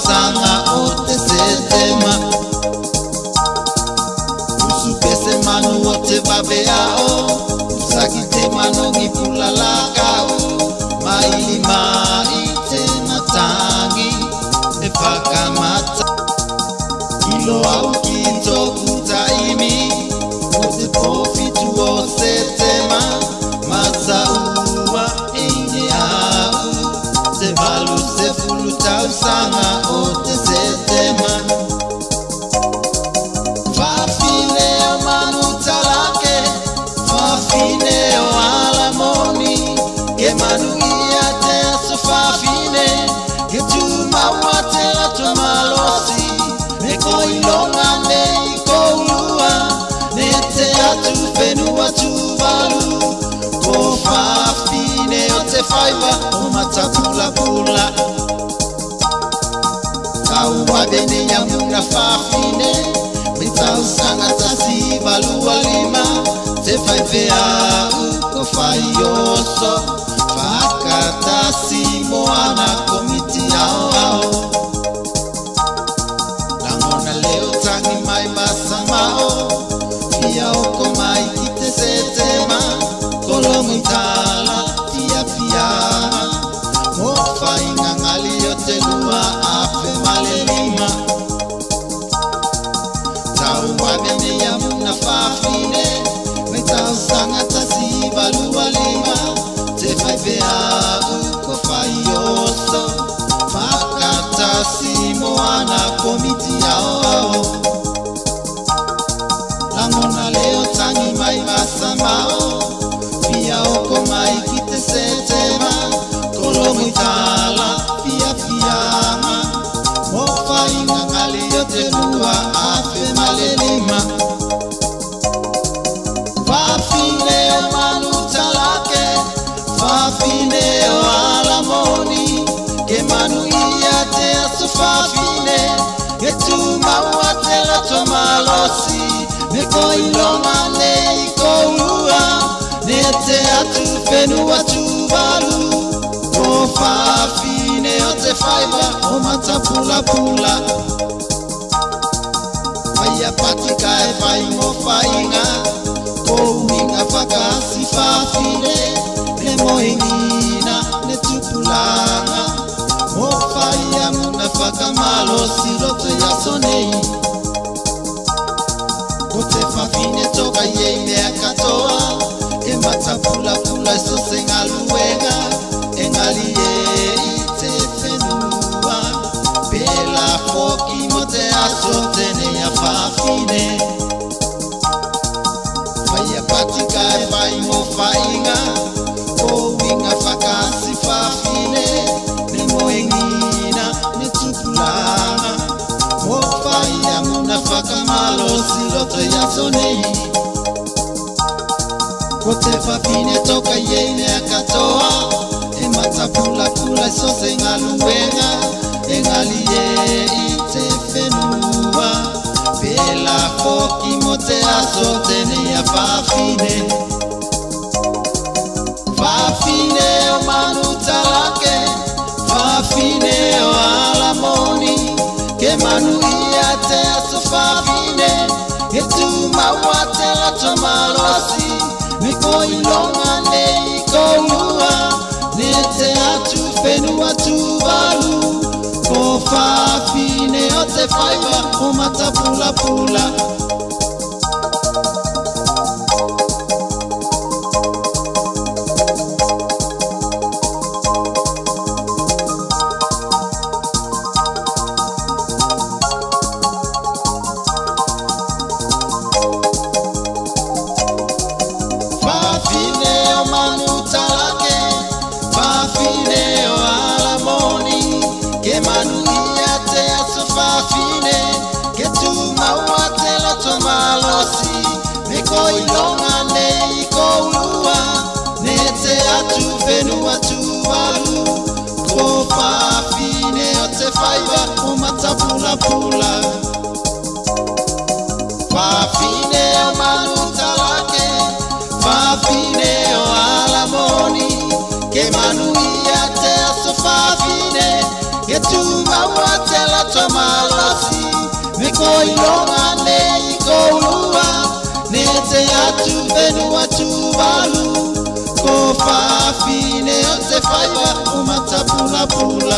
usanga ote setema usupese manu wote babeao usakite mano ngipulalakao maili maite natangi epaka mata kilo au kinto kutaimi wote profitu o setema masaua enge au se valu se fulu tausanga ote setema fafineo manutalake fafineo alamoni ke manu iate so fafine ke tuma watela tomalosi meko ilonga meiko ulua nete atu fenua tuvalu ko fafineo te faiva o matapula pula Taua bene ya muna fafine Mitau sanga tasi balua lima Te faivea uko faioso Fakatasi moana komiti ao ao Langona leo tangi mai masamao Fia oko mai kite setema Kolongo itala fia fiama Mofa ingangali yote lua afe malelima Taua bene ya muna fafine Metau sanga tasi balua lima Te faivea uko faioso Fakatasi moana komiti ao ao Langona leo tangi mai masamao Fia oko mai kite setema Kolongo itala fia fiama Mofa ingangali yote lua afe malelima Fafineo manutalake Fafineo alamoni Ke manu iate aso fafine Ke tuma watela tomalosi Meko ilonga neiko ulua Nete atu fenua tuvalu Ko fafineo te faiva o matapula pula Faya patika e fai mo fainga Ko uinga fakasi fafine Ne moingina ne tupulanga Mo faya muna fakamalo siroto ya sonei Kote fafine toka yeime akatoa E matapula pula eso sengaluenga Engali ye ite fenua Bela foki mote asotene ya fafine Faya patika e fai mo fainga Ko winga fakasi fafine Ne moengina ne tupulanga Mo faya muna fakamalo siloto ya sonei Kote fafine toka yeine akatoa E matapula pula eso sengaluenga Engali ye ite fenua Bela foki mote asotene ya fafine Fafineo manutalake Fafineo alamoni Ke manu iate aso fafine Ke tuma watela tomalosi Meko ilonga neiko ulua Nete atu fenua tuvalu Ko fafineo te faiva o matapula pula Fafineo manutalake Fafineo alamoni Ke manu iate aso fafine Ke tuma watela tomalosi Meko ilonga neiko ulua Nete atu fenua tuvalu Ko fafineo te faiva o matapula pula Fafineo manutalake Fafineo alamoni Ke manu iate aso fafine Yetuba watela tomalasi Miko ilonga ne iko ulua Nete atu venu watu balu Kofa fine ote faiba umatapula pula